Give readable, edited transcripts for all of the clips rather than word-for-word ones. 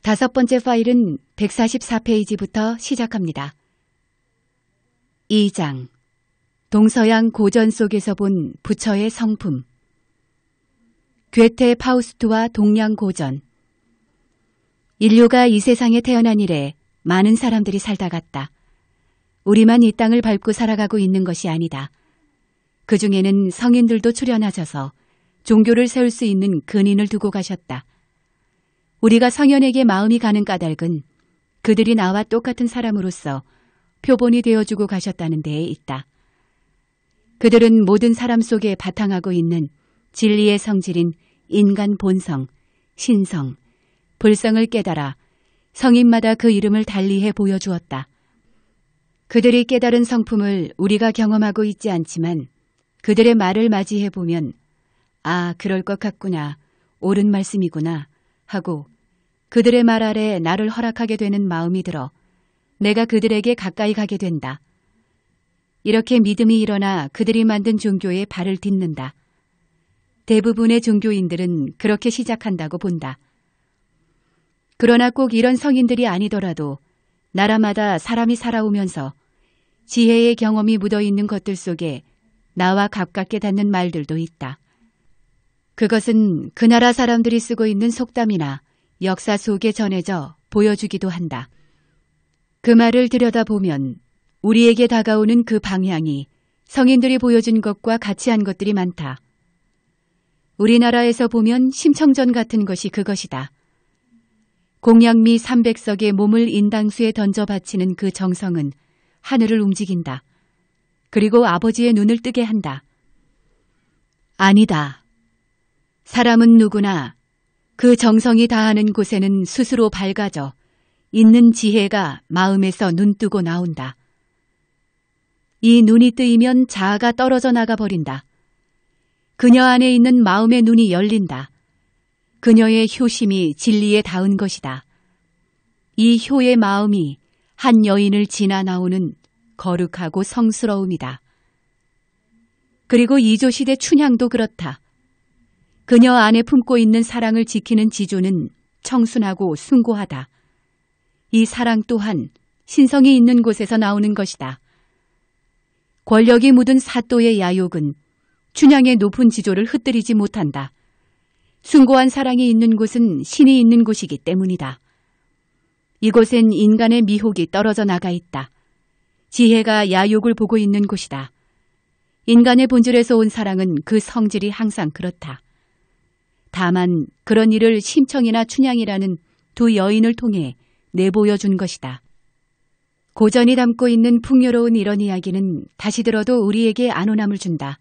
다섯 번째 파일은 144페이지부터 시작합니다. 2장 동서양 고전 속에서 본 부처의 성품. 괴테 파우스트와 동양 고전. 인류가 이 세상에 태어난 이래 많은 사람들이 살다 갔다. 우리만 이 땅을 밟고 살아가고 있는 것이 아니다. 그 중에는 성인들도 출연하셔서 종교를 세울 수 있는 근인을 두고 가셨다. 우리가 성현에게 마음이 가는 까닭은 그들이 나와 똑같은 사람으로서 표본이 되어주고 가셨다는 데에 있다. 그들은 모든 사람 속에 바탕하고 있는 진리의 성질인 인간 본성, 신성, 불성을 깨달아 성인마다 그 이름을 달리해 보여주었다. 그들이 깨달은 성품을 우리가 경험하고 있지 않지만 그들의 말을 맞이해 보면 아, 그럴 것 같구나, 옳은 말씀이구나 하고 그들의 말 아래 나를 허락하게 되는 마음이 들어 내가 그들에게 가까이 가게 된다. 이렇게 믿음이 일어나 그들이 만든 종교에 발을 딛는다. 대부분의 종교인들은 그렇게 시작한다고 본다. 그러나 꼭 이런 성인들이 아니더라도 나라마다 사람이 살아오면서 지혜의 경험이 묻어있는 것들 속에 나와 가깝게 닿는 말들도 있다. 그것은 그 나라 사람들이 쓰고 있는 속담이나 역사 속에 전해져 보여주기도 한다. 그 말을 들여다보면 우리에게 다가오는 그 방향이 성인들이 보여준 것과 같이 한 것들이 많다. 우리나라에서 보면 심청전 같은 것이 그것이다. 공양미 300석의 몸을 인당수에 던져 바치는 그 정성은 하늘을 움직인다. 그리고 아버지의 눈을 뜨게 한다. 아니다. 사람은 누구나 그 정성이 다하는 곳에는 스스로 밝아져 있는 지혜가 마음에서 눈뜨고 나온다. 이 눈이 뜨이면 자아가 떨어져 나가 버린다. 그녀 안에 있는 마음의 눈이 열린다. 그녀의 효심이 진리에 닿은 것이다. 이 효의 마음이 한 여인을 지나 나오는 거룩하고 성스러움이다. 그리고 이조시대 춘향도 그렇다. 그녀 안에 품고 있는 사랑을 지키는 지조는 청순하고 숭고하다. 이 사랑 또한 신성이 있는 곳에서 나오는 것이다. 권력이 묻은 사또의 야욕은 춘향의 높은 지조를 흩뜨리지 못한다. 숭고한 사랑이 있는 곳은 신이 있는 곳이기 때문이다. 이곳엔 인간의 미혹이 떨어져 나가 있다. 지혜가 야욕을 보고 있는 곳이다. 인간의 본질에서 온 사랑은 그 성질이 항상 그렇다. 다만 그런 일을 심청이나 춘향이라는 두 여인을 통해 내보여준 것이다. 고전이 담고 있는 풍요로운 이런 이야기는 다시 들어도 우리에게 안온함을 준다.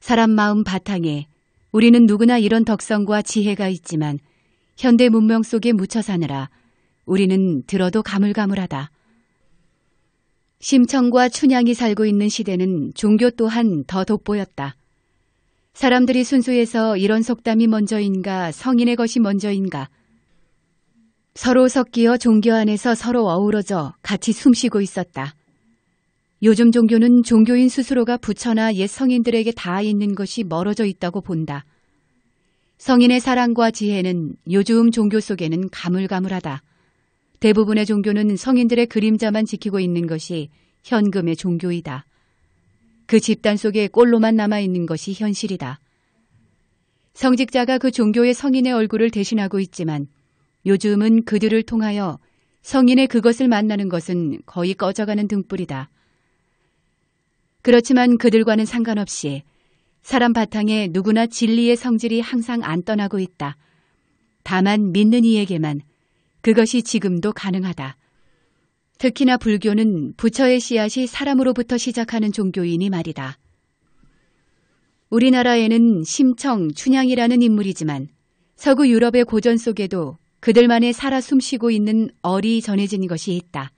사람 마음 바탕에 우리는 누구나 이런 덕성과 지혜가 있지만 현대 문명 속에 묻혀 사느라 우리는 들어도 가물가물하다. 심청과 춘향이 살고 있는 시대는 종교 또한 더 돋보였다. 사람들이 순수해서 이런 속담이 먼저인가 성인의 것이 먼저인가 서로 섞여 종교 안에서 서로 어우러져 같이 숨쉬고 있었다. 요즘 종교는 종교인 스스로가 부처나 옛 성인들에게 닿아 있는 것이 멀어져 있다고 본다. 성인의 사랑과 지혜는 요즘 종교 속에는 가물가물하다. 대부분의 종교는 성인들의 그림자만 지키고 있는 것이 현금의 종교이다. 그 집단 속에 꼴로만 남아있는 것이 현실이다. 성직자가 그 종교의 성인의 얼굴을 대신하고 있지만 요즘은 그들을 통하여 성인의 그것을 만나는 것은 거의 꺼져가는 등불이다. 그렇지만 그들과는 상관없이 사람 바탕에 누구나 진리의 성질이 항상 안 떠나고 있다. 다만 믿는 이에게만 그것이 지금도 가능하다. 특히나 불교는 부처의 씨앗이 사람으로부터 시작하는 종교이니 말이다. 우리나라에는 심청, 춘향이라는 인물이지만 서구 유럽의 고전 속에도 그들만의 살아 숨쉬고 있는 얼이 전해진 것이 있다.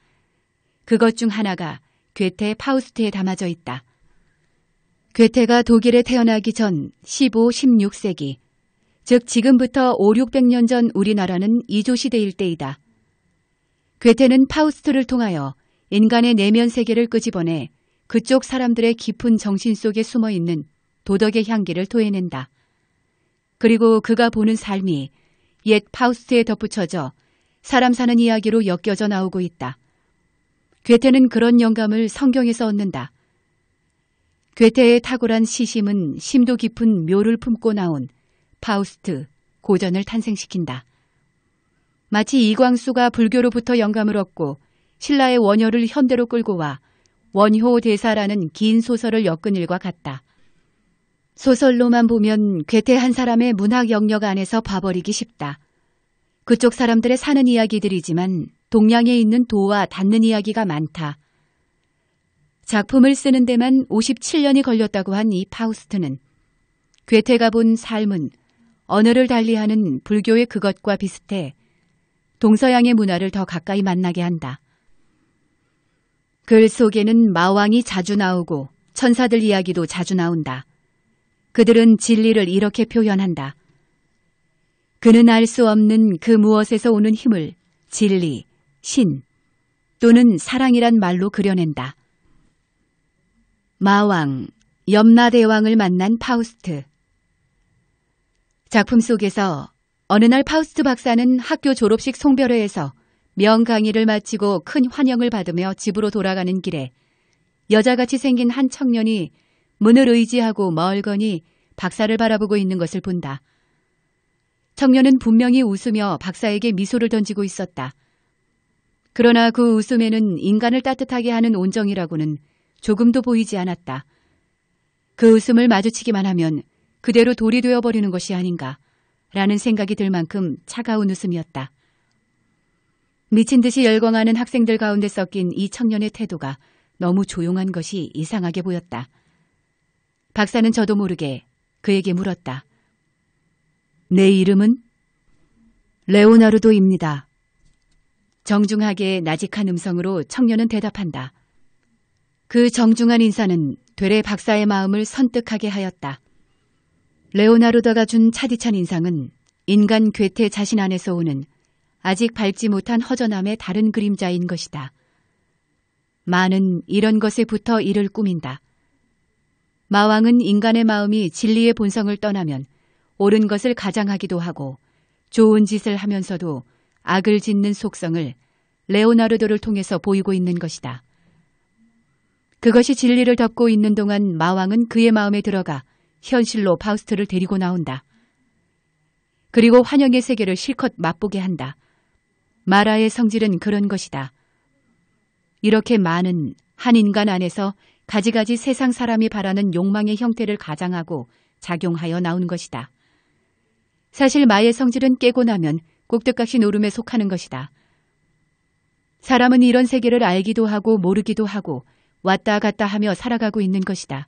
그것 중 하나가 괴테 파우스트에 담아져 있다. 괴테가 독일에 태어나기 전 15, 16세기, 즉 지금부터 5, 600년 전 우리나라는 이조시대일 때이다. 괴테는 파우스트를 통하여 인간의 내면 세계를 끄집어내 그쪽 사람들의 깊은 정신 속에 숨어있는 도덕의 향기를 토해낸다. 그리고 그가 보는 삶이 옛 파우스트에 덧붙여져 사람 사는 이야기로 엮여져 나오고 있다. 괴테는 그런 영감을 성경에서 얻는다. 괴테의 탁월한 시심은 심도 깊은 묘를 품고 나온 파우스트, 고전을 탄생시킨다. 마치 이광수가 불교로부터 영감을 얻고 신라의 원효를 현대로 끌고 와 원효대사라는 긴 소설을 엮은 일과 같다. 소설로만 보면 괴테 한 사람의 문학 영역 안에서 봐버리기 쉽다. 그쪽 사람들의 사는 이야기들이지만 동양에 있는 도와 닿는 이야기가 많다. 작품을 쓰는 데만 57년이 걸렸다고 한 이 파우스트는 괴테가 본 삶은 언어를 달리하는 불교의 그것과 비슷해 동서양의 문화를 더 가까이 만나게 한다. 글 속에는 마왕이 자주 나오고 천사들 이야기도 자주 나온다. 그들은 진리를 이렇게 표현한다. 그는 알 수 없는 그 무엇에서 오는 힘을 진리, 신 또는 사랑이란 말로 그려낸다. 마왕, 염라대왕을 만난 파우스트. 작품 속에서 어느 날 파우스트 박사는 학교 졸업식 송별회에서 명강의를 마치고 큰 환영을 받으며 집으로 돌아가는 길에 여자같이 생긴 한 청년이 문을 의지하고 멀거니 박사를 바라보고 있는 것을 본다. 청년은 분명히 웃으며 박사에게 미소를 던지고 있었다. 그러나 그 웃음에는 인간을 따뜻하게 하는 온정이라고는 조금도 보이지 않았다. 그 웃음을 마주치기만 하면 그대로 돌이 되어버리는 것이 아닌가 라는 생각이 들 만큼 차가운 웃음이었다. 미친 듯이 열광하는 학생들 가운데 섞인 이 청년의 태도가 너무 조용한 것이 이상하게 보였다. 박사는 저도 모르게 그에게 물었다. 내 이름은? 레오나르도입니다. 정중하게 나직한 음성으로 청년은 대답한다. 그 정중한 인사는 되레 박사의 마음을 선뜩하게 하였다. 레오나르도가 준 차디찬 인상은 인간 괴테 자신 안에서 오는 아직 밟지 못한 허전함의 다른 그림자인 것이다. 많은 이런 것에 붙어 이를 꾸민다. 마왕은 인간의 마음이 진리의 본성을 떠나면 옳은 것을 가장하기도 하고 좋은 짓을 하면서도 악을 짓는 속성을 레오나르도를 통해서 보이고 있는 것이다. 그것이 진리를 덮고 있는 동안 마왕은 그의 마음에 들어가 현실로 파우스트를 데리고 나온다. 그리고 환영의 세계를 실컷 맛보게 한다. 마라의 성질은 그런 것이다. 이렇게 많은 한 인간 안에서 가지가지 세상 사람이 바라는 욕망의 형태를 가장하고 작용하여 나온 것이다. 사실 마의 성질은 깨고 나면 꼭두각시 노름에 속하는 것이다. 사람은 이런 세계를 알기도 하고 모르기도 하고 왔다 갔다 하며 살아가고 있는 것이다.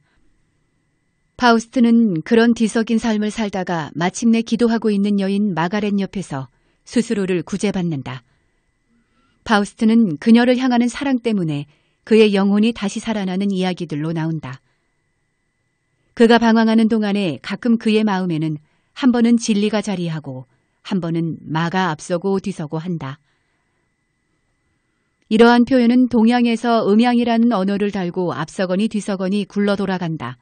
파우스트는 그런 뒤섞인 삶을 살다가 마침내 기도하고 있는 여인 마가렛 옆에서 스스로를 구제받는다. 파우스트는 그녀를 향하는 사랑 때문에 그의 영혼이 다시 살아나는 이야기들로 나온다. 그가 방황하는 동안에 가끔 그의 마음에는 한 번은 진리가 자리하고 한 번은 마가 앞서고 뒤서고 한다. 이러한 표현은 동양에서 음양이라는 언어를 달고 앞서거니 뒤서거니 굴러 돌아간다.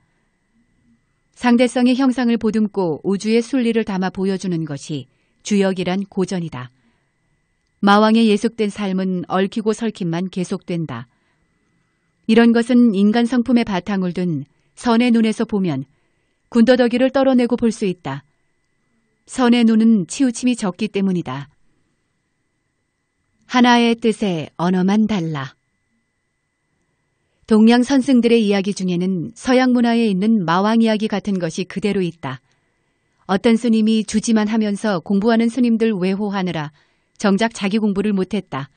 상대성의 형상을 보듬고 우주의 순리를 담아 보여주는 것이 주역이란 고전이다. 마왕의 예속된 삶은 얽히고 설킴만 계속된다. 이런 것은 인간 성품의 바탕을 둔 선의 눈에서 보면 군더더기를 떨어내고 볼 수 있다. 선의 눈은 치우침이 적기 때문이다. 하나의 뜻에 언어만 달라. 동양 선승들의 이야기 중에는 서양 문화에 있는 마왕 이야기 같은 것이 그대로 있다. 어떤 스님이 주지만 하면서 공부하는 스님들 외호하느라 정작 자기 공부를 못했다.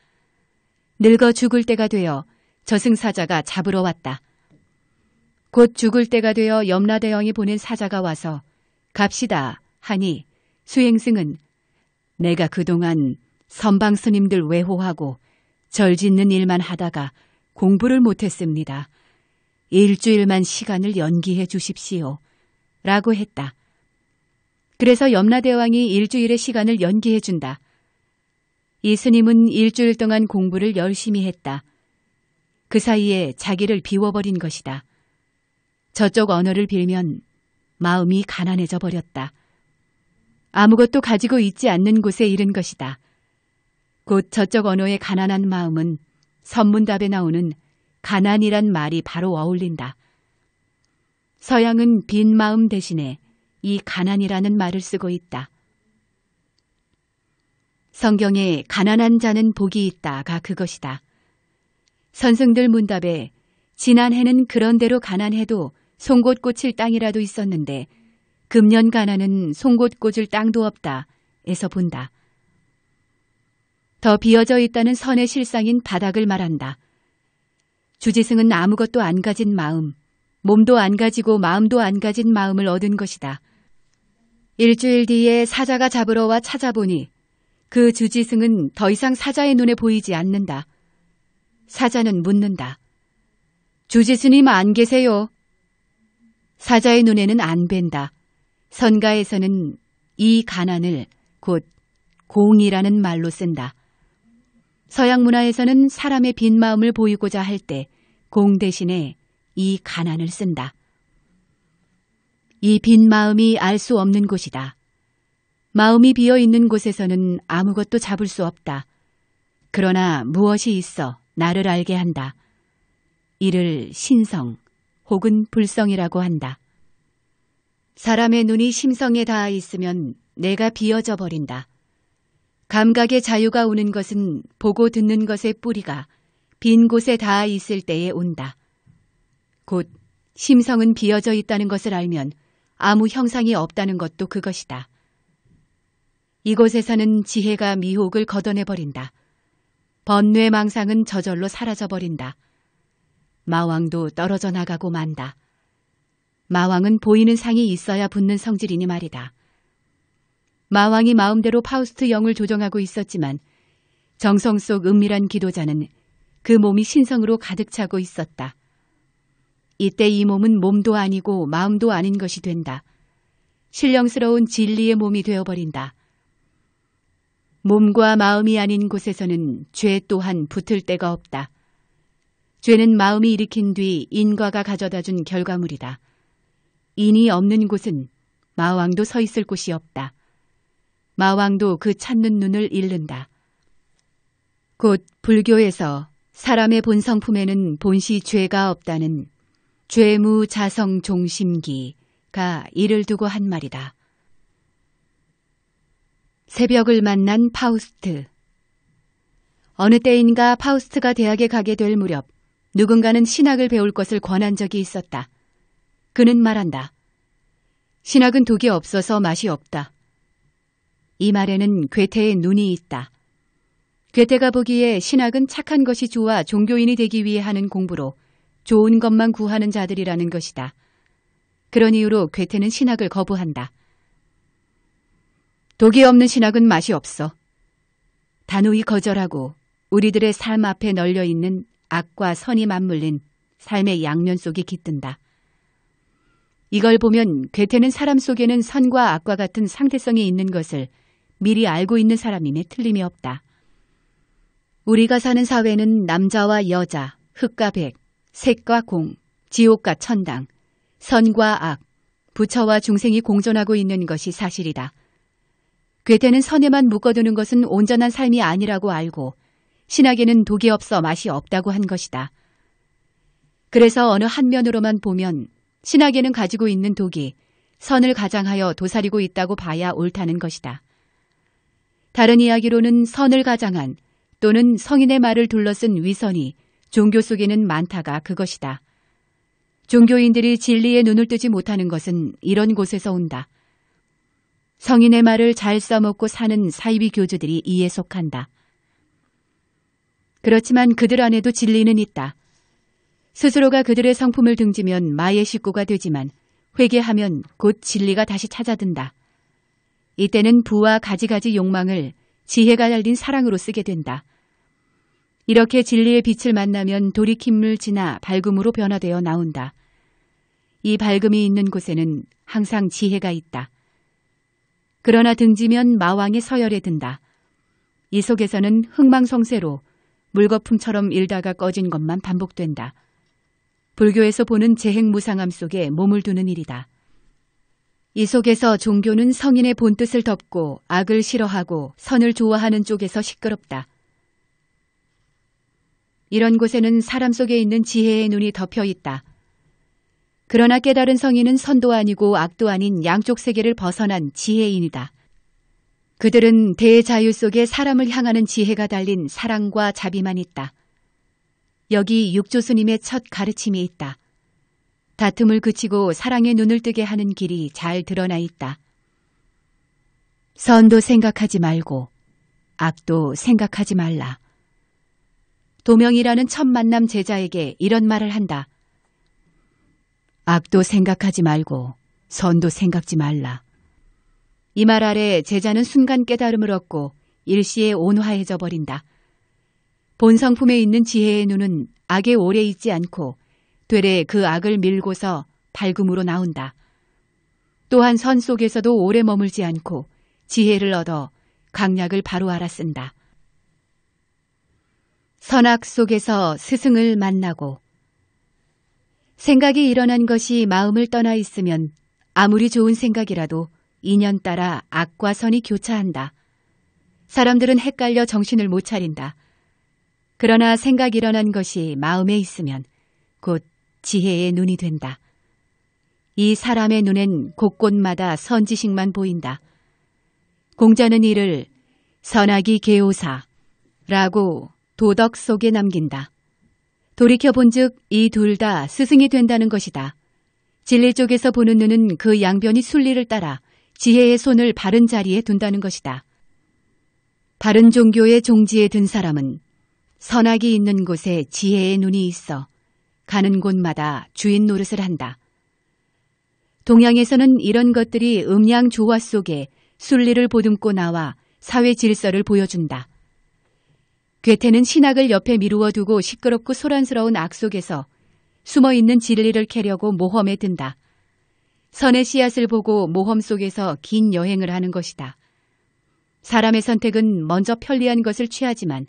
늙어 죽을 때가 되어 저승사자가 잡으러 왔다. 곧 죽을 때가 되어 염라대왕이 보낸 사자가 와서 갑시다 하니 수행승은 내가 그동안 선방 스님들 외호하고 절 짓는 일만 하다가 공부를 못했습니다. 일주일만 시간을 연기해 주십시오. 라고 했다. 그래서 염라대왕이 일주일의 시간을 연기해 준다. 이 스님은 일주일 동안 공부를 열심히 했다. 그 사이에 자기를 비워버린 것이다. 저쪽 언어를 빌면 마음이 가난해져 버렸다. 아무것도 가지고 있지 않는 곳에 이른 것이다. 곧 저쪽 언어의 가난한 마음은 선문답에 나오는 가난이란 말이 바로 어울린다. 서양은 빈 마음 대신에 이 가난이라는 말을 쓰고 있다. 성경에 가난한 자는 복이 있다가 그것이다. 선승들 문답에 지난해는 그런대로 가난해도 송곳 꽂힐 땅이라도 있었는데 금년 가난은 송곳 꽂을 땅도 없다 에서 본다. 더 비어져 있다는 선의 실상인 바닥을 말한다. 주지승은 아무것도 안 가진 마음, 몸도 안 가지고 마음도 안 가진 마음을 얻은 것이다. 일주일 뒤에 사자가 잡으러 와 찾아보니 그 주지승은 더 이상 사자의 눈에 보이지 않는다. 사자는 묻는다. 주지스님 안 계세요? 사자의 눈에는 안 뵌다. 선가에서는 이 가난을 곧 공이라는 말로 쓴다. 서양 문화에서는 사람의 빈 마음을 보이고자 할 때 공 대신에 이 가난을 쓴다. 이 빈 마음이 알 수 없는 곳이다. 마음이 비어 있는 곳에서는 아무것도 잡을 수 없다. 그러나 무엇이 있어 나를 알게 한다. 이를 신성 혹은 불성이라고 한다. 사람의 눈이 심성에 닿아 있으면 내가 비어져 버린다. 감각의 자유가 오는 것은 보고 듣는 것의 뿌리가 빈 곳에 닿아 있을 때에 온다. 곧 심성은 비어져 있다는 것을 알면 아무 형상이 없다는 것도 그것이다. 이곳에서는 지혜가 미혹을 걷어내버린다. 번뇌망상은 저절로 사라져버린다. 마왕도 떨어져 나가고 만다. 마왕은 보이는 상이 있어야 붙는 성질이니 말이다. 마왕이 마음대로 파우스트 영을 조정하고 있었지만 정성 속 은밀한 기도자는 그 몸이 신성으로 가득 차고 있었다. 이때 이 몸은 몸도 아니고 마음도 아닌 것이 된다. 신령스러운 진리의 몸이 되어버린다. 몸과 마음이 아닌 곳에서는 죄 또한 붙을 데가 없다. 죄는 마음이 일으킨 뒤 인과가 가져다준 결과물이다. 인이 없는 곳은 마왕도 서 있을 곳이 없다. 마왕도 그 찾는 눈을 잃는다. 곧 불교에서 사람의 본성품에는 본시 죄가 없다는 죄무자성종심기가 이를 두고 한 말이다. 새벽을 만난 파우스트. 어느 때인가 파우스트가 대학에 가게 될 무렵 누군가는 신학을 배울 것을 권한 적이 있었다. 그는 말한다. 신학은 독이 없어서 맛이 없다. 이 말에는 괴테의 눈이 있다. 괴테가 보기에 신학은 착한 것이 좋아 종교인이 되기 위해 하는 공부로 좋은 것만 구하는 자들이라는 것이다. 그런 이유로 괴테는 신학을 거부한다. 독이 없는 신학은 맛이 없어. 단호히 거절하고 우리들의 삶 앞에 널려있는 악과 선이 맞물린 삶의 양면 속에 깃든다. 이걸 보면 괴테는 사람 속에는 선과 악과 같은 상대성이 있는 것을 미리 알고 있는 사람임에 틀림이 없다. 우리가 사는 사회는 남자와 여자, 흑과 백, 색과 공, 지옥과 천당, 선과 악, 부처와 중생이 공존하고 있는 것이 사실이다. 괴테는 선에만 묶어두는 것은 온전한 삶이 아니라고 알고 신학에는 독이 없어 맛이 없다고 한 것이다. 그래서 어느 한 면으로만 보면 신학에는 가지고 있는 독이 선을 가장하여 도사리고 있다고 봐야 옳다는 것이다. 다른 이야기로는 선을 가장한 또는 성인의 말을 둘러쓴 위선이 종교 속에는 많다가 그것이다. 종교인들이 진리에 눈을 뜨지 못하는 것은 이런 곳에서 온다. 성인의 말을 잘 써먹고 사는 사이비 교주들이 이에 속한다. 그렇지만 그들 안에도 진리는 있다. 스스로가 그들의 성품을 등지면 마의 식구가 되지만 회개하면 곧 진리가 다시 찾아든다. 이때는 부와 가지가지 욕망을 지혜가 달린 사랑으로 쓰게 된다. 이렇게 진리의 빛을 만나면 돌이킴을 지나 밝음으로 변화되어 나온다. 이 밝음이 있는 곳에는 항상 지혜가 있다. 그러나 등지면 마왕의 서열에 든다. 이 속에서는 흥망성쇠로 물거품처럼 일다가 꺼진 것만 반복된다. 불교에서 보는 재행무상함 속에 몸을 두는 일이다. 이 속에서 종교는 성인의 본뜻을 덮고 악을 싫어하고 선을 좋아하는 쪽에서 시끄럽다. 이런 곳에는 사람 속에 있는 지혜의 눈이 덮여 있다. 그러나 깨달은 성인은 선도 아니고 악도 아닌 양쪽 세계를 벗어난 지혜인이다. 그들은 대자유 속에 사람을 향하는 지혜가 달린 사랑과 자비만 있다. 여기 육조스님의 첫 가르침이 있다. 다툼을 그치고 사랑의 눈을 뜨게 하는 길이 잘 드러나 있다. 선도 생각하지 말고 악도 생각하지 말라. 도명이라는 첫 만남 제자에게 이런 말을 한다. 악도 생각하지 말고 선도 생각지 말라. 이 말 아래 제자는 순간 깨달음을 얻고 일시에 온화해져 버린다. 본 성품에 있는 지혜의 눈은 악에 오래 있지 않고 되레 그 악을 밀고서 밝음으로 나온다. 또한 선 속에서도 오래 머물지 않고 지혜를 얻어 강약을 바로 알아쓴다. 선악 속에서 스승을 만나고 생각이 일어난 것이 마음을 떠나 있으면 아무리 좋은 생각이라도 인연 따라 악과 선이 교차한다. 사람들은 헷갈려 정신을 못 차린다. 그러나 생각이 일어난 것이 마음에 있으면 곧 지혜의 눈이 된다. 이 사람의 눈엔 곳곳마다 선지식만 보인다. 공자는 이를 선악이 계오사라고 도덕 속에 남긴다. 돌이켜본즉 이 둘 다 스승이 된다는 것이다. 진리 쪽에서 보는 눈은 그 양변이 순리를 따라 지혜의 손을 바른 자리에 둔다는 것이다. 바른 종교의 종지에 든 사람은 선악이 있는 곳에 지혜의 눈이 있어 가는 곳마다 주인 노릇을 한다. 동양에서는 이런 것들이 음양 조화 속에 순리를 보듬고 나와 사회 질서를 보여준다. 괴테는 신학을 옆에 미루어 두고 시끄럽고 소란스러운 악 속에서 숨어있는 진리를 캐려고 모험에 든다. 선의 씨앗을 보고 모험 속에서 긴 여행을 하는 것이다. 사람의 선택은 먼저 편리한 것을 취하지만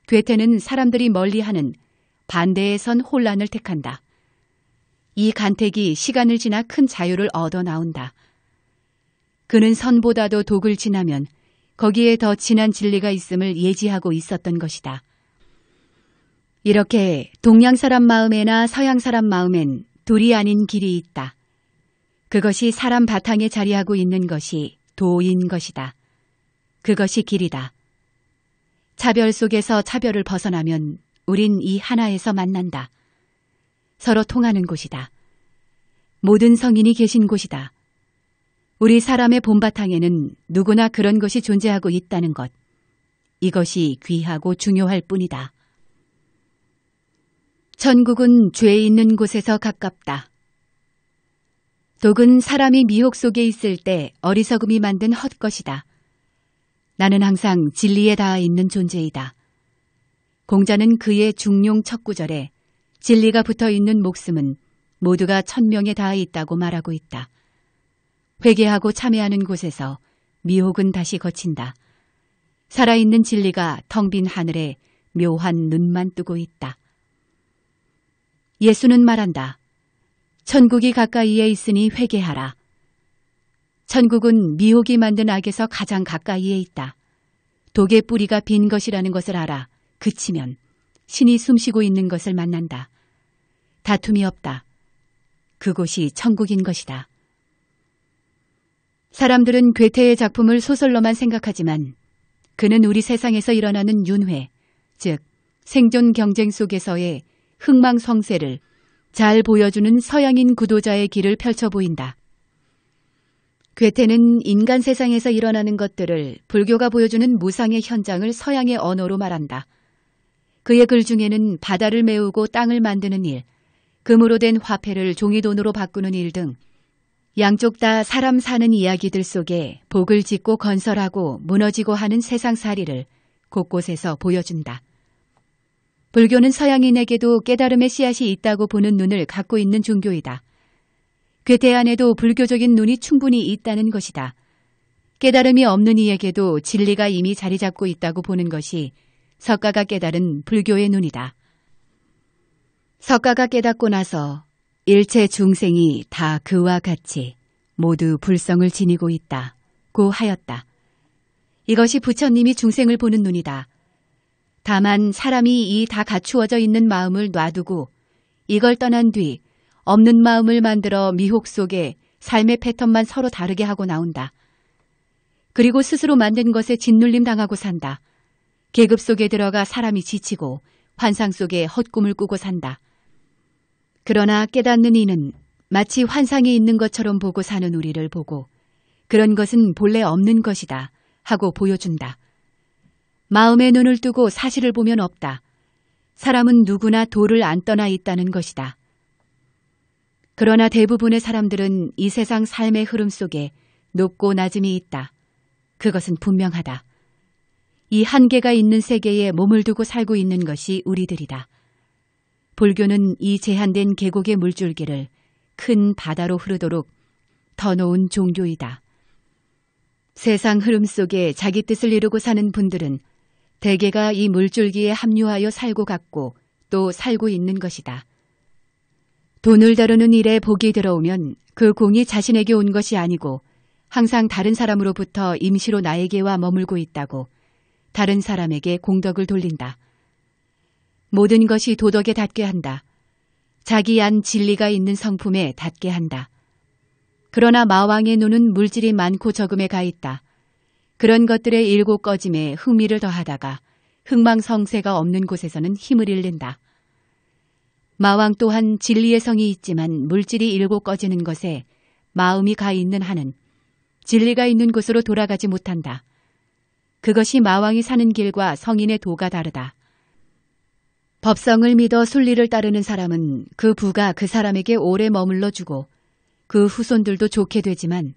괴테는 사람들이 멀리하는 반대의 선 혼란을 택한다. 이 간택이 시간을 지나 큰 자유를 얻어 나온다. 그는 선보다도 독을 지나면 거기에 더 진한 진리가 있음을 예지하고 있었던 것이다. 이렇게 동양 사람 마음에나 서양 사람 마음엔 둘이 아닌 길이 있다. 그것이 사람 바탕에 자리하고 있는 것이 도인 것이다. 그것이 길이다. 차별 속에서 차별을 벗어나면 우린 이 하나에서 만난다. 서로 통하는 곳이다. 모든 성인이 계신 곳이다. 우리 사람의 본바탕에는 누구나 그런 것이 존재하고 있다는 것. 이것이 귀하고 중요할 뿐이다. 천국은 죄 있는 곳에서 가깝다. 독은 사람이 미혹 속에 있을 때 어리석음이 만든 헛것이다. 나는 항상 진리에 닿아 있는 존재이다. 공자는 그의 중용 첫 구절에 진리가 붙어 있는 목숨은 모두가 천명에 닿아 있다고 말하고 있다. 회개하고 참회하는 곳에서 미혹은 다시 거친다. 살아있는 진리가 텅 빈 하늘에 묘한 눈만 뜨고 있다. 예수는 말한다. 천국이 가까이에 있으니 회개하라. 천국은 미혹이 만든 악에서 가장 가까이에 있다. 독의 뿌리가 빈 것이라는 것을 알아 그치면 신이 숨쉬고 있는 것을 만난다. 다툼이 없다. 그곳이 천국인 것이다. 사람들은 괴테의 작품을 소설로만 생각하지만 그는 우리 세상에서 일어나는 윤회, 즉 생존 경쟁 속에서의 흥망성쇠를 잘 보여주는 서양인 구도자의 길을 펼쳐 보인다. 괴테는 인간 세상에서 일어나는 것들을 불교가 보여주는 무상의 현장을 서양의 언어로 말한다. 그의 글 중에는 바다를 메우고 땅을 만드는 일, 금으로 된 화폐를 종이돈으로 바꾸는 일 등 양쪽 다 사람 사는 이야기들 속에 복을 짓고 건설하고 무너지고 하는 세상살이를 곳곳에서 보여준다. 불교는 서양인에게도 깨달음의 씨앗이 있다고 보는 눈을 갖고 있는 종교이다. 괴테 안에도 불교적인 눈이 충분히 있다는 것이다. 깨달음이 없는 이에게도 진리가 이미 자리 잡고 있다고 보는 것이 석가가 깨달은 불교의 눈이다. 석가가 깨닫고 나서 일체 중생이 다 그와 같이 모두 불성을 지니고 있다고 하였다. 이것이 부처님이 중생을 보는 눈이다. 다만 사람이 이 다 갖추어져 있는 마음을 놔두고 이걸 떠난 뒤 없는 마음을 만들어 미혹 속에 삶의 패턴만 서로 다르게 하고 나온다. 그리고 스스로 만든 것에 짓눌림 당하고 산다. 계급 속에 들어가 사람이 지치고 환상 속에 헛꿈을 꾸고 산다. 그러나 깨닫는 이는 마치 환상이 있는 것처럼 보고 사는 우리를 보고 그런 것은 본래 없는 것이다 하고 보여준다. 마음의 눈을 뜨고 사실을 보면 없다. 사람은 누구나 도를 안 떠나 있다는 것이다. 그러나 대부분의 사람들은 이 세상 삶의 흐름 속에 높고 낮음이 있다. 그것은 분명하다. 이 한계가 있는 세계에 몸을 두고 살고 있는 것이 우리들이다. 불교는 이 제한된 계곡의 물줄기를 큰 바다로 흐르도록 터놓은 종교이다. 세상 흐름 속에 자기 뜻을 이루고 사는 분들은 대개가 이 물줄기에 합류하여 살고 갔고 또 살고 있는 것이다. 돈을 다루는 일에 복이 들어오면 그 공이 자신에게 온 것이 아니고 항상 다른 사람으로부터 임시로 나에게 와 머물고 있다고 다른 사람에게 공덕을 돌린다. 모든 것이 도덕에 닿게 한다. 자기 안 진리가 있는 성품에 닿게 한다. 그러나 마왕의 눈은 물질이 많고 적음에 가 있다. 그런 것들의 일고 꺼짐에 흥미를 더하다가 흥망성쇠가 없는 곳에서는 힘을 잃는다. 마왕 또한 진리의 성이 있지만 물질이 일고 꺼지는 것에 마음이 가 있는 한은 진리가 있는 곳으로 돌아가지 못한다. 그것이 마왕이 사는 길과 성인의 도가 다르다. 법성을 믿어 순리를 따르는 사람은 그 부가 그 사람에게 오래 머물러 주고 그 후손들도 좋게 되지만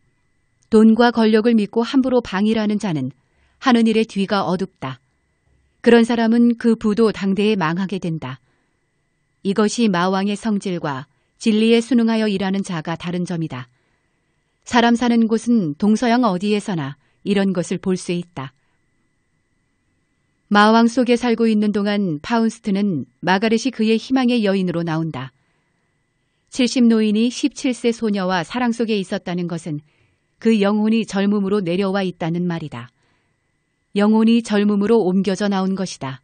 돈과 권력을 믿고 함부로 방일하는 자는 하는 일의 뒤가 어둡다. 그런 사람은 그 부도 당대에 망하게 된다. 이것이 마왕의 성질과 진리에 순응하여 일하는 자가 다른 점이다. 사람 사는 곳은 동서양 어디에서나 이런 것을 볼 수 있다. 마왕 속에 살고 있는 동안 파운스트는 마가렛이 그의 희망의 여인으로 나온다. 70노인이 17세 소녀와 사랑 속에 있었다는 것은 그 영혼이 젊음으로 내려와 있다는 말이다. 영혼이 젊음으로 옮겨져 나온 것이다.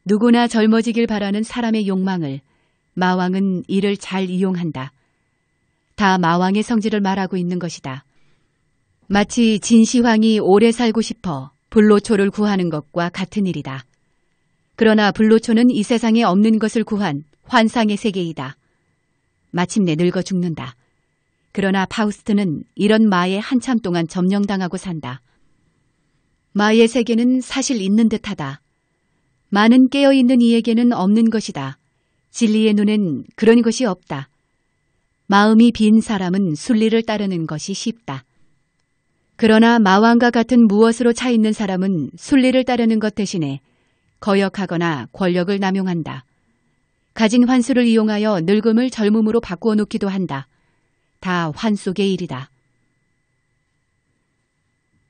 누구나 젊어지길 바라는 사람의 욕망을 마왕은 이를 잘 이용한다. 다 마왕의 성질을 말하고 있는 것이다. 마치 진시황이 오래 살고 싶어 불로초를 구하는 것과 같은 일이다. 그러나 불로초는 이 세상에 없는 것을 구한 환상의 세계이다. 마침내 늙어 죽는다. 그러나 파우스트는 이런 마에 한참 동안 점령당하고 산다. 마의 세계는 사실 있는 듯하다. 마는 깨어있는 이에게는 없는 것이다. 진리의 눈엔 그런 것이 없다. 마음이 빈 사람은 순리를 따르는 것이 쉽다. 그러나 마왕과 같은 무엇으로 차 있는 사람은 순리를 따르는 것 대신에 거역하거나 권력을 남용한다. 가진 환수를 이용하여 늙음을 젊음으로 바꾸어 놓기도 한다. 다 환 속의 일이다.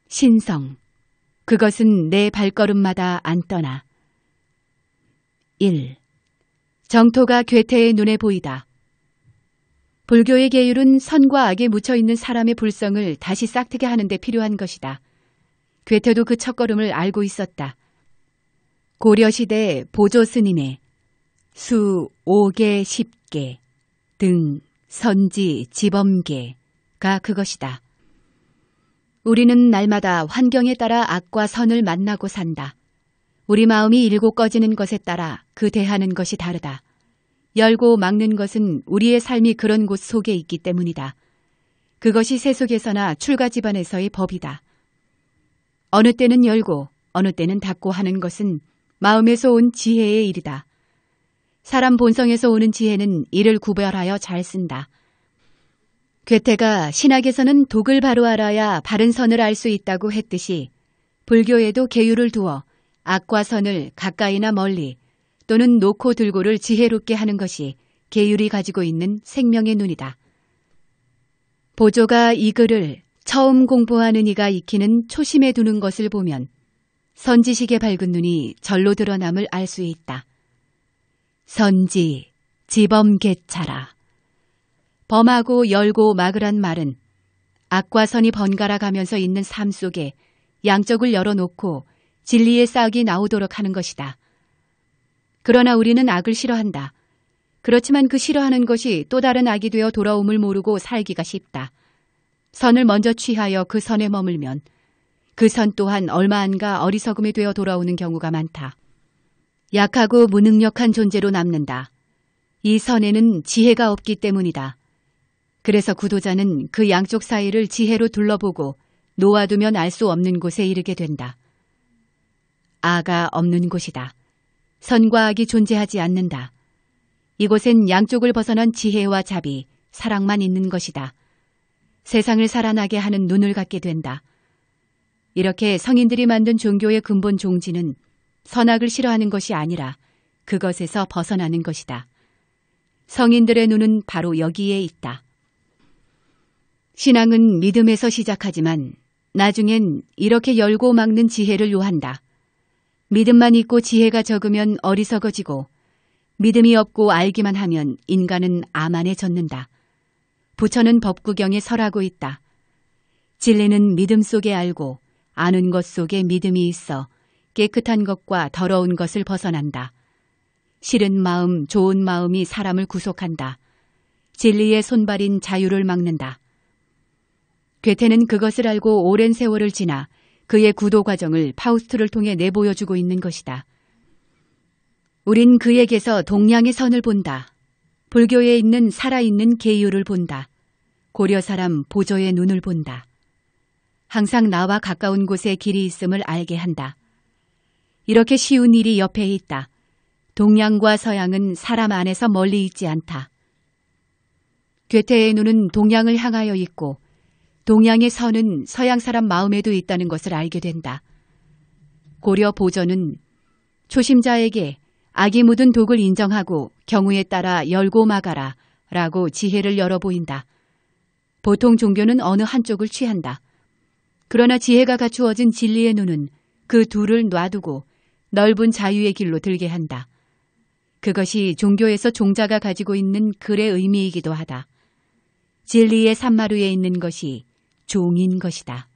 신성. 그것은 내 발걸음마다 안 떠나. 1. 정토가 괴테의 눈에 보이다. 불교의 계율은 선과 악에 묻혀있는 사람의 불성을 다시 싹트게 하는 데 필요한 것이다. 괴테도 그 첫걸음을 알고 있었다. 고려시대 보조 스님의 수 5개 10개 등 선지 지범계가 그것이다. 우리는 날마다 환경에 따라 악과 선을 만나고 산다. 우리 마음이 일고 꺼지는 것에 따라 그 대하는 것이 다르다. 열고 막는 것은 우리의 삶이 그런 곳 속에 있기 때문이다. 그것이 세속에서나 출가 집안에서의 법이다. 어느 때는 열고 어느 때는 닫고 하는 것은 마음에서 온 지혜의 일이다. 사람 본성에서 오는 지혜는 이를 구별하여 잘 쓴다. 괴테가 신학에서는 독을 바로 알아야 바른 선을 알 수 있다고 했듯이 불교에도 계율을 두어 악과 선을 가까이나 멀리 또는 놓고 들고를 지혜롭게 하는 것이 계율이 가지고 있는 생명의 눈이다. 보조가 이 글을 처음 공부하는 이가 익히는 초심에 두는 것을 보면 선지식의 밝은 눈이 절로 드러남을 알 수 있다. 선지, 지범개차라. 범하고 열고 막으란 말은 악과 선이 번갈아 가면서 있는 삶 속에 양쪽을 열어놓고 진리의 싹이 나오도록 하는 것이다. 그러나 우리는 악을 싫어한다. 그렇지만 그 싫어하는 것이 또 다른 악이 되어 돌아옴을 모르고 살기가 쉽다. 선을 먼저 취하여 그 선에 머물면 그 선 또한 얼마 안가 어리석음이 되어 돌아오는 경우가 많다. 약하고 무능력한 존재로 남는다. 이 선에는 지혜가 없기 때문이다. 그래서 구도자는 그 양쪽 사이를 지혜로 둘러보고 놓아두면 알 수 없는 곳에 이르게 된다. 아가 없는 곳이다. 선과 악이 존재하지 않는다. 이곳엔 양쪽을 벗어난 지혜와 자비, 사랑만 있는 것이다. 세상을 살아나게 하는 눈을 갖게 된다. 이렇게 성인들이 만든 종교의 근본 종지는 선악을 싫어하는 것이 아니라 그것에서 벗어나는 것이다. 성인들의 눈은 바로 여기에 있다. 신앙은 믿음에서 시작하지만 나중엔 이렇게 열고 막는 지혜를 요한다. 믿음만 있고 지혜가 적으면 어리석어지고 믿음이 없고 알기만 하면 인간은 암안에 젖는다. 부처는 법구경에 설하고 있다. 진리는 믿음 속에 알고 아는 것 속에 믿음이 있어 깨끗한 것과 더러운 것을 벗어난다. 싫은 마음, 좋은 마음이 사람을 구속한다. 진리의 손발인 자유를 막는다. 괴테는 그것을 알고 오랜 세월을 지나 그의 구도 과정을 파우스트를 통해 내보여주고 있는 것이다. 우린 그에게서 동양의 선을 본다. 불교에 있는 살아있는 계율을 본다. 고려 사람 보조의 눈을 본다. 항상 나와 가까운 곳에 길이 있음을 알게 한다. 이렇게 쉬운 일이 옆에 있다. 동양과 서양은 사람 안에서 멀리 있지 않다. 괴테의 눈은 동양을 향하여 있고 동양의 선은 서양 사람 마음에도 있다는 것을 알게 된다. 고려 보조는 초심자에게 악이 묻은 독을 인정하고 경우에 따라 열고 막아라 라고 지혜를 열어 보인다. 보통 종교는 어느 한쪽을 취한다. 그러나 지혜가 갖추어진 진리의 눈은 그 둘을 놔두고 넓은 자유의 길로 들게 한다. 그것이 종교에서 종자가 가지고 있는 글의 의미이기도 하다. 진리의 산마루에 있는 것이 종인 것이다.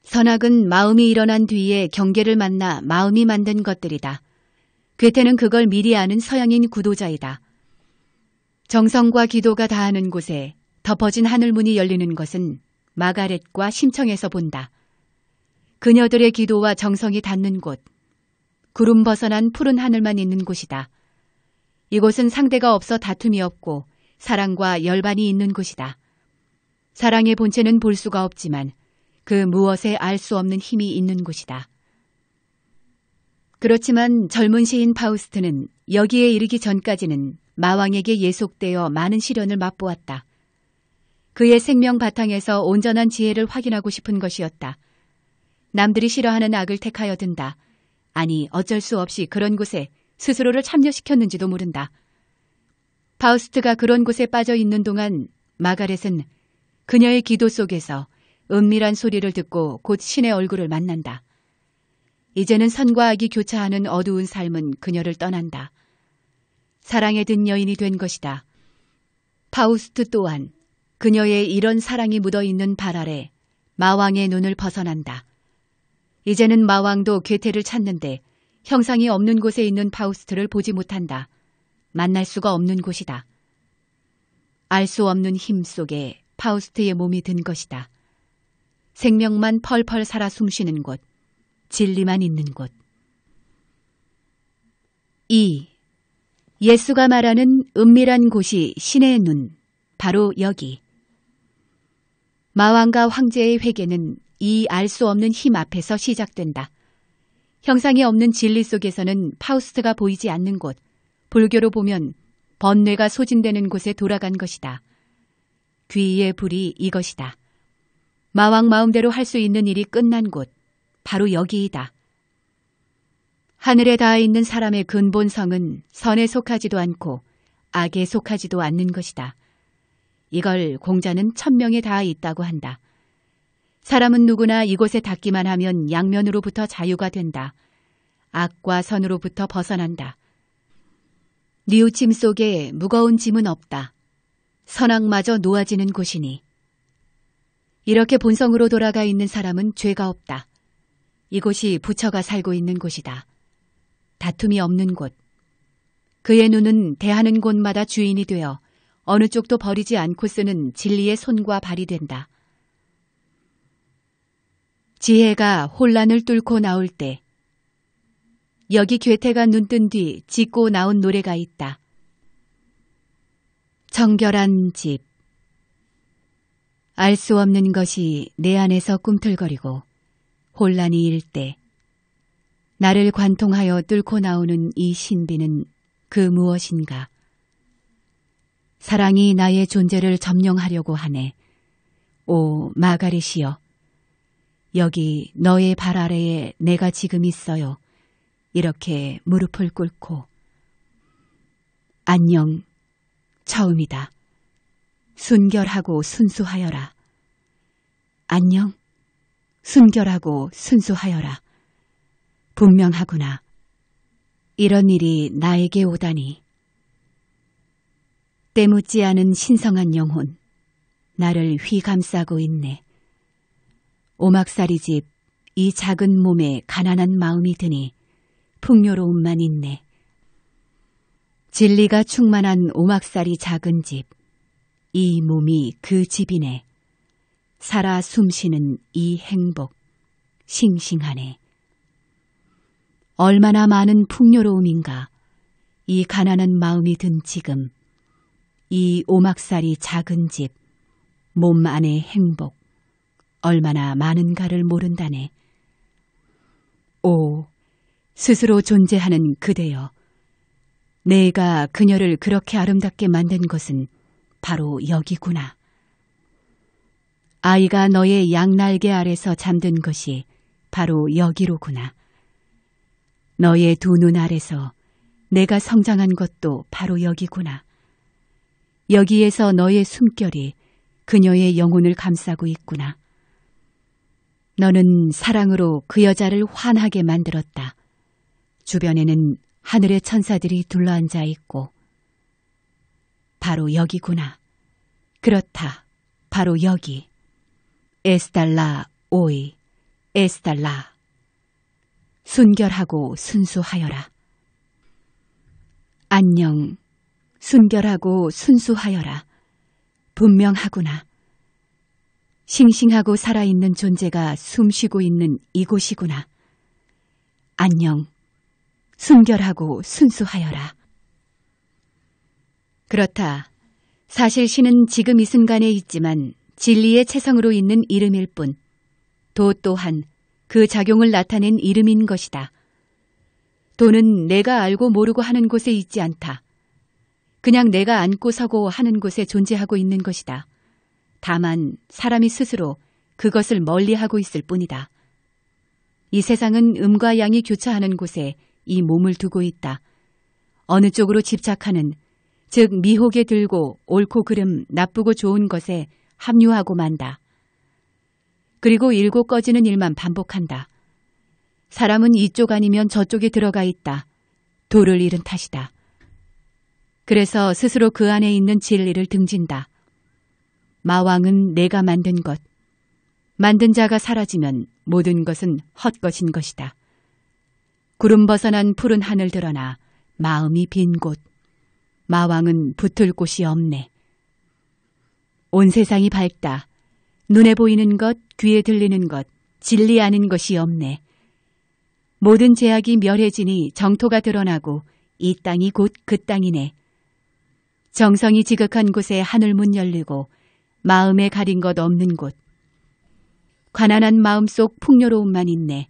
선악은 마음이 일어난 뒤에 경계를 만나 마음이 만든 것들이다. 괴테는 그걸 미리 아는 서양인 구도자이다. 정성과 기도가 닿는 곳에 덮어진 하늘문이 열리는 것은 마가렛과 심청에서 본다. 그녀들의 기도와 정성이 닿는 곳, 구름 벗어난 푸른 하늘만 있는 곳이다. 이곳은 상대가 없어 다툼이 없고 사랑과 열반이 있는 곳이다. 사랑의 본체는 볼 수가 없지만 그 무엇에 알 수 없는 힘이 있는 곳이다. 그렇지만 젊은 시인 파우스트는 여기에 이르기 전까지는 마왕에게 예속되어 많은 시련을 맛보았다. 그의 생명 바탕에서 온전한 지혜를 확인하고 싶은 것이었다. 남들이 싫어하는 악을 택하여 든다. 아니, 어쩔 수 없이 그런 곳에 스스로를 참여시켰는지도 모른다. 파우스트가 그런 곳에 빠져 있는 동안 마가렛은 그녀의 기도 속에서 은밀한 소리를 듣고 곧 신의 얼굴을 만난다. 이제는 선과 악이 교차하는 어두운 삶은 그녀를 떠난다. 사랑에 든 여인이 된 것이다. 파우스트 또한 그녀의 이런 사랑이 묻어있는 발 아래 마왕의 눈을 벗어난다. 이제는 마왕도 괴테를 찾는데 형상이 없는 곳에 있는 파우스트를 보지 못한다. 만날 수가 없는 곳이다. 알 수 없는 힘 속에 파우스트의 몸이 든 것이다. 생명만 펄펄 살아 숨쉬는 곳, 진리만 있는 곳. 2. 예수가 말하는 은밀한 곳이 신의 눈, 바로 여기. 마왕과 황제의 회개는 이 알 수 없는 힘 앞에서 시작된다. 형상이 없는 진리 속에서는 파우스트가 보이지 않는 곳, 불교로 보면 번뇌가 소진되는 곳에 돌아간 것이다. 귀의 불이 이것이다. 마왕 마음대로 할 수 있는 일이 끝난 곳, 바로 여기이다. 하늘에 닿아 있는 사람의 근본성은 선에 속하지도 않고 악에 속하지도 않는 것이다. 이걸 공자는 천명에 닿아 있다고 한다. 사람은 누구나 이곳에 닿기만 하면 양면으로부터 자유가 된다. 악과 선으로부터 벗어난다. 뉘우침 속에 무거운 짐은 없다. 선악마저 놓아지는 곳이니. 이렇게 본성으로 돌아가 있는 사람은 죄가 없다. 이곳이 부처가 살고 있는 곳이다. 다툼이 없는 곳. 그의 눈은 대하는 곳마다 주인이 되어 어느 쪽도 버리지 않고 쓰는 진리의 손과 발이 된다. 지혜가 혼란을 뚫고 나올 때 여기 괴테가 눈뜬 뒤 짓고 나온 노래가 있다. 정결한 집. 알 수 없는 것이 내 안에서 꿈틀거리고 혼란이 일 때 나를 관통하여 뚫고 나오는 이 신비는 그 무엇인가. 사랑이 나의 존재를 점령하려고 하네. 오 마가렛이여, 여기 너의 발 아래에 내가 지금 있어요. 이렇게 무릎을 꿇고. 안녕, 처음이다. 순결하고 순수하여라. 안녕, 순결하고 순수하여라. 분명하구나. 이런 일이 나에게 오다니. 때묻지 않은 신성한 영혼, 나를 휘감싸고 있네. 오막살이 집, 이 작은 몸에 가난한 마음이 드니 풍요로움만 있네. 진리가 충만한 오막살이 작은 집, 이 몸이 그 집이네. 살아 숨쉬는 이 행복, 싱싱하네. 얼마나 많은 풍요로움인가. 이 가난한 마음이 든 지금, 이 오막살이 작은 집, 몸 안의 행복, 얼마나 많은가를 모른다네. 오, 스스로 존재하는 그대여. 내가 그녀를 그렇게 아름답게 만든 것은 바로 여기구나. 아이가 너의 양날개 아래서 잠든 것이 바로 여기로구나. 너의 두 눈 아래서 내가 성장한 것도 바로 여기구나. 여기에서 너의 숨결이 그녀의 영혼을 감싸고 있구나. 너는 사랑으로 그 여자를 환하게 만들었다. 주변에는 하늘의 천사들이 둘러앉아 있고. 바로 여기구나. 그렇다. 바로 여기. 에스달라 오이, 에스달라. 순결하고 순수하여라. 안녕, 순결하고 순수하여라. 분명하구나. 싱싱하고 살아있는 존재가 숨쉬고 있는 이곳이구나. 안녕, 순결하고 순수하여라. 그렇다. 사실 신은 지금 이 순간에 있지만 진리의 체성으로 있는 이름일 뿐, 도 또한 그 작용을 나타낸 이름인 것이다. 도는 내가 알고 모르고 하는 곳에 있지 않다. 그냥 내가 앉고 서고 하는 곳에 존재하고 있는 것이다. 다만 사람이 스스로 그것을 멀리하고 있을 뿐이다. 이 세상은 음과 양이 교차하는 곳에 이 몸을 두고 있다. 어느 쪽으로 집착하는, 즉 미혹에 들고 옳고 그름, 나쁘고 좋은 것에 합류하고 만다. 그리고 일고 꺼지는 일만 반복한다. 사람은 이쪽 아니면 저쪽에 들어가 있다. 도를 잃은 탓이다. 그래서 스스로 그 안에 있는 진리를 등진다. 마왕은 내가 만든 것. 만든 자가 사라지면 모든 것은 헛것인 것이다. 구름 벗어난 푸른 하늘 드러나 마음이 빈 곳. 마왕은 붙을 곳이 없네. 온 세상이 밝다. 눈에 보이는 것, 귀에 들리는 것, 진리 아닌 것이 없네. 모든 제약이 멸해지니 정토가 드러나고 이 땅이 곧 그 땅이네. 정성이 지극한 곳에 하늘문 열리고 마음에 가린 것 없는 곳. 가난한 마음속 풍요로움만 있네.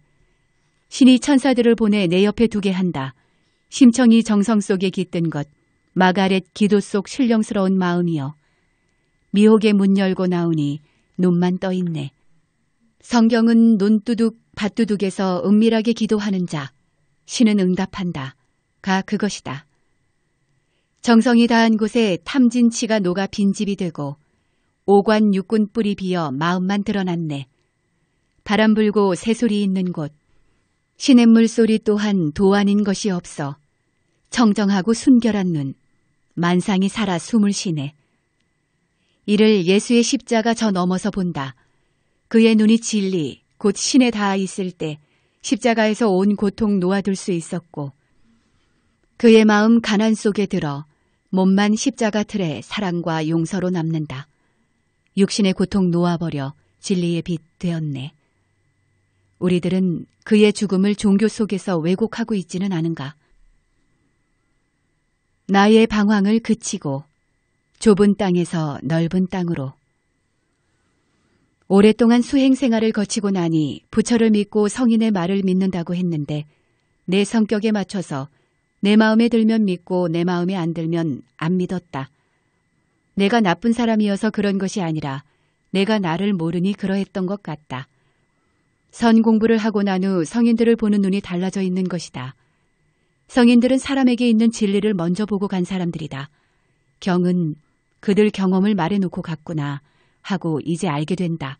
신이 천사들을 보내 내 옆에 두게 한다. 심청이 정성 속에 깃든 것, 마가렛 기도 속 신령스러운 마음이여. 미혹의 문 열고 나오니 눈만 떠있네. 성경은 논두둑, 밭두둑에서 은밀하게 기도하는 자, 신은 응답한다. 가 그것이다. 정성이 다한 곳에 탐진치가 녹아 빈집이 되고 오관 육군 뿔이 비어 마음만 드러났네. 바람 불고 새소리 있는 곳, 시냇물 소리 또한 도 아닌 것이 없어. 청정하고 순결한 눈, 만상이 살아 숨을 쉬네. 이를 예수의 십자가 저 넘어서 본다. 그의 눈이 진리, 곧 신에 닿아 있을 때 십자가에서 온 고통 놓아둘 수 있었고 그의 마음 가난 속에 들어 몸만 십자가 틀에 사랑과 용서로 남는다. 육신의 고통 놓아버려 진리의 빛 되었네. 우리들은 그의 죽음을 종교 속에서 왜곡하고 있지는 않은가? 나의 방황을 그치고 좁은 땅에서 넓은 땅으로 오랫동안 수행 생활을 거치고 나니 부처를 믿고 성인의 말을 믿는다고 했는데 내 성격에 맞춰서 내 마음에 들면 믿고 내 마음에 안 들면 안 믿었다. 내가 나쁜 사람이어서 그런 것이 아니라 내가 나를 모르니 그러했던 것 같다. 선 공부를 하고 난 후 성인들을 보는 눈이 달라져 있는 것이다. 성인들은 사람에게 있는 진리를 먼저 보고 간 사람들이다. 경은 그들 경험을 말해놓고 갔구나 하고 이제 알게 된다.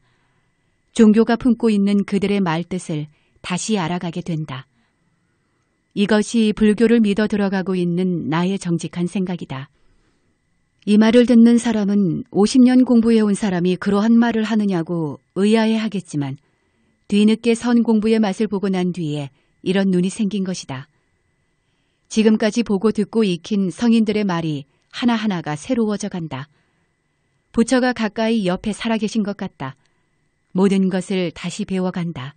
종교가 품고 있는 그들의 말뜻을 다시 알아가게 된다. 이것이 불교를 믿어 들어가고 있는 나의 정직한 생각이다. 이 말을 듣는 사람은 50년 공부해온 사람이 그러한 말을 하느냐고 의아해하겠지만 뒤늦게 선 공부의 맛을 보고 난 뒤에 이런 눈이 생긴 것이다. 지금까지 보고 듣고 익힌 성인들의 말이 하나하나가 새로워져 간다. 부처가 가까이 옆에 살아계신 것 같다. 모든 것을 다시 배워간다.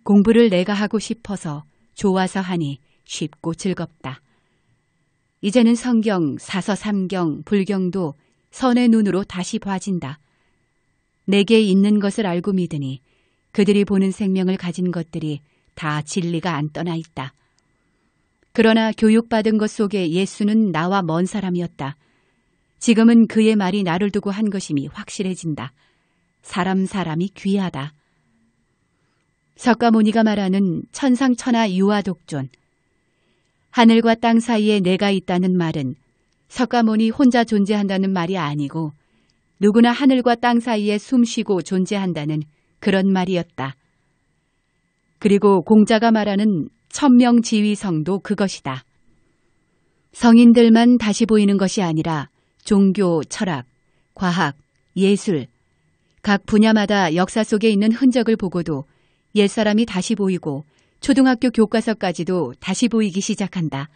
공부를 내가 하고 싶어서 좋아서 하니 쉽고 즐겁다. 이제는 성경, 사서 삼경, 불경도 선의 눈으로 다시 봐진다. 내게 있는 것을 알고 믿으니 그들이 보는 생명을 가진 것들이 다 진리가 안 떠나 있다. 그러나 교육받은 것 속에 예수는 나와 먼 사람이었다. 지금은 그의 말이 나를 두고 한 것임이 확실해진다. 사람이 귀하다. 석가모니가 말하는 천상천하 유아독존. 하늘과 땅 사이에 내가 있다는 말은 석가모니 혼자 존재한다는 말이 아니고 누구나 하늘과 땅 사이에 숨쉬고 존재한다는 그런 말이었다. 그리고 공자가 말하는 천명지위성도 그것이다. 성인들만 다시 보이는 것이 아니라 종교, 철학, 과학, 예술, 각 분야마다 역사 속에 있는 흔적을 보고도 옛사람이 다시 보이고 초등학교 교과서까지도 다시 보이기 시작한다.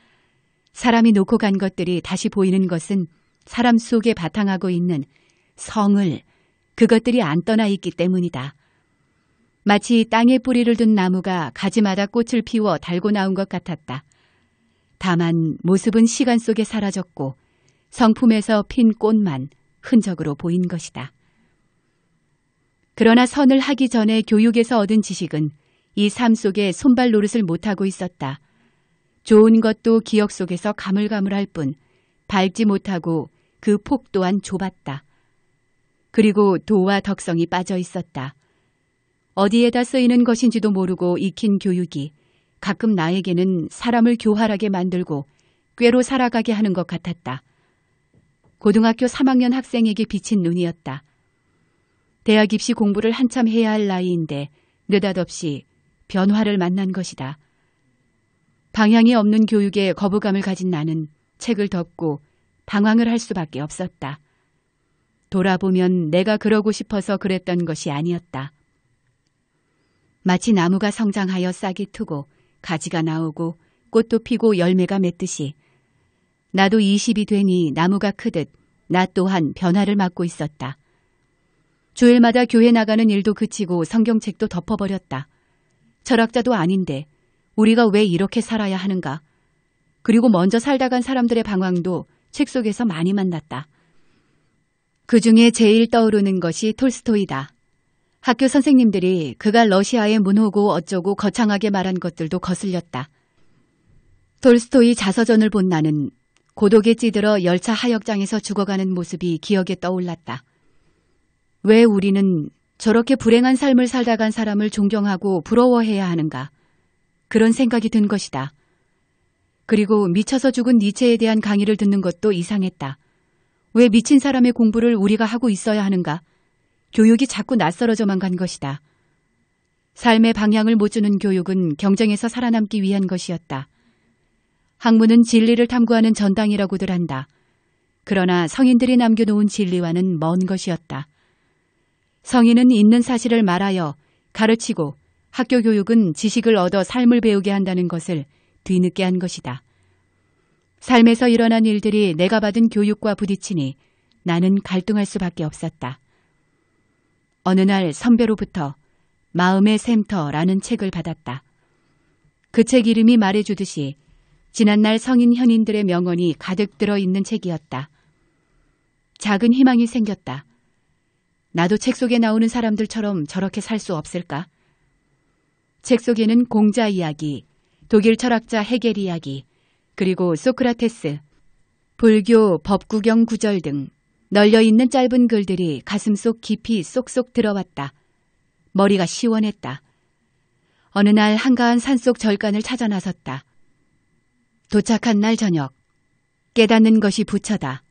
사람이 놓고 간 것들이 다시 보이는 것은 사람 속에 바탕하고 있는 성을, 그것들이 안 떠나 있기 때문이다. 마치 땅에 뿌리를 둔 나무가 가지마다 꽃을 피워 달고 나온 것 같았다. 다만 모습은 시간 속에 사라졌고 성품에서 핀 꽃만 흔적으로 보인 것이다. 그러나 선을 하기 전에 교육에서 얻은 지식은 이 삶 속에 손발 노릇을 못하고 있었다. 좋은 것도 기억 속에서 가물가물할 뿐 밟지 못하고 그 폭 또한 좁았다. 그리고 도와 덕성이 빠져 있었다. 어디에다 쓰이는 것인지도 모르고 익힌 교육이 가끔 나에게는 사람을 교활하게 만들고 꾀로 살아가게 하는 것 같았다. 고등학교 3학년 학생에게 비친 눈이었다. 대학 입시 공부를 한참 해야 할 나이인데 느닷없이 변화를 만난 것이다. 방향이 없는 교육에 거부감을 가진 나는 책을 덮고 방황을 할 수밖에 없었다. 돌아보면 내가 그러고 싶어서 그랬던 것이 아니었다. 마치 나무가 성장하여 싹이 트고 가지가 나오고 꽃도 피고 열매가 맺듯이 나도 20이 되니 나무가 크듯 나 또한 변화를 맞고 있었다. 주일마다 교회 나가는 일도 그치고 성경책도 덮어버렸다. 철학자도 아닌데 우리가 왜 이렇게 살아야 하는가? 그리고 먼저 살다 간 사람들의 방황도 책 속에서 많이 만났다. 그 중에 제일 떠오르는 것이 톨스토이다. 학교 선생님들이 그가 러시아의 문호고 어쩌고 거창하게 말한 것들도 거슬렸다. 톨스토이 자서전을 본 나는 고독에 찌들어 열차 하역장에서 죽어가는 모습이 기억에 떠올랐다. 왜 우리는 저렇게 불행한 삶을 살다 간 사람을 존경하고 부러워해야 하는가? 그런 생각이 든 것이다. 그리고 미쳐서 죽은 니체에 대한 강의를 듣는 것도 이상했다. 왜 미친 사람의 공부를 우리가 하고 있어야 하는가? 교육이 자꾸 낯설어져만 간 것이다. 삶의 방향을 못 주는 교육은 경쟁에서 살아남기 위한 것이었다. 학문은 진리를 탐구하는 전당이라고들 한다. 그러나 성인들이 남겨놓은 진리와는 먼 것이었다. 성인은 있는 사실을 말하여 가르치고 학교 교육은 지식을 얻어 삶을 배우게 한다는 것을 뒤늦게 한 것이다. 삶에서 일어난 일들이 내가 받은 교육과 부딪히니 나는 갈등할 수밖에 없었다. 어느 날 선배로부터 마음의 샘터라는 책을 받았다. 그 책 이름이 말해주듯이 지난날 성인 현인들의 명언이 가득 들어있는 책이었다. 작은 희망이 생겼다. 나도 책 속에 나오는 사람들처럼 저렇게 살 수 없을까? 책 속에는 공자 이야기, 독일 철학자 헤겔 이야기, 그리고 소크라테스, 불교 법구경 구절 등 널려있는 짧은 글들이 가슴속 깊이 쏙쏙 들어왔다. 머리가 시원했다. 어느 날 한가한 산속 절간을 찾아 나섰다. 도착한 날 저녁, 깨닫는 것이 부처다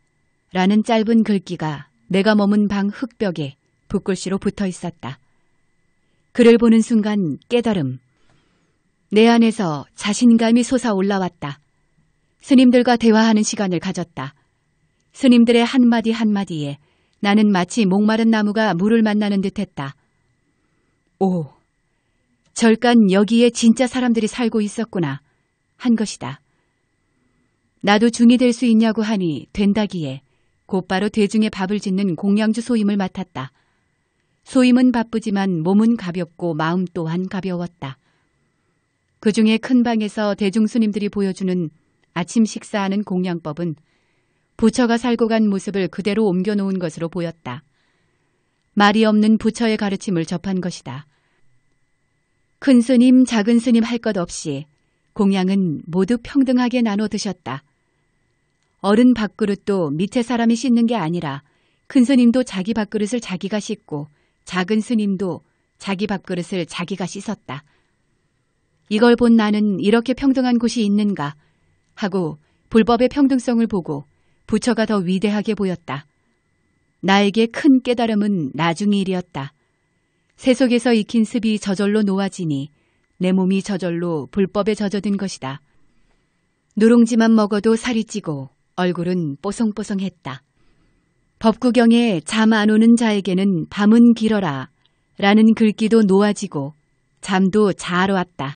라는 짧은 글귀가 내가 머문 방 흙벽에 붓글씨로 붙어 있었다. 글을 보는 순간 깨달음. 내 안에서 자신감이 솟아올라왔다. 스님들과 대화하는 시간을 가졌다. 스님들의 한마디 한마디에 나는 마치 목마른 나무가 물을 만나는 듯했다. 오, 절간 여기에 진짜 사람들이 살고 있었구나 한 것이다. 나도 중이 될 수 있냐고 하니 된다기에 곧바로 대중의 밥을 짓는 공양주 소임을 맡았다. 소임은 바쁘지만 몸은 가볍고 마음 또한 가벼웠다. 그 중에 큰 방에서 대중 스님들이 보여주는 아침 식사하는 공양법은 부처가 살고 간 모습을 그대로 옮겨놓은 것으로 보였다. 말이 없는 부처의 가르침을 접한 것이다. 큰 스님, 작은 스님 할 것 없이 공양은 모두 평등하게 나눠 드셨다. 어른 밥그릇도 밑에 사람이 씻는 게 아니라 큰 스님도 자기 밥그릇을 자기가 씻고 작은 스님도 자기 밥그릇을 자기가 씻었다. 이걸 본 나는 이렇게 평등한 곳이 있는가 하고 불법의 평등성을 보고 부처가 더 위대하게 보였다. 나에게 큰 깨달음은 나중 일이었다. 새 속에서 익힌 습이 저절로 놓아지니 내 몸이 저절로 불법에 젖어든 것이다. 누룽지만 먹어도 살이 찌고 얼굴은 뽀송뽀송했다. 법구경에 잠 안 오는 자에게는 밤은 길어라 라는 글귀도 놓아지고 잠도 잘 왔다.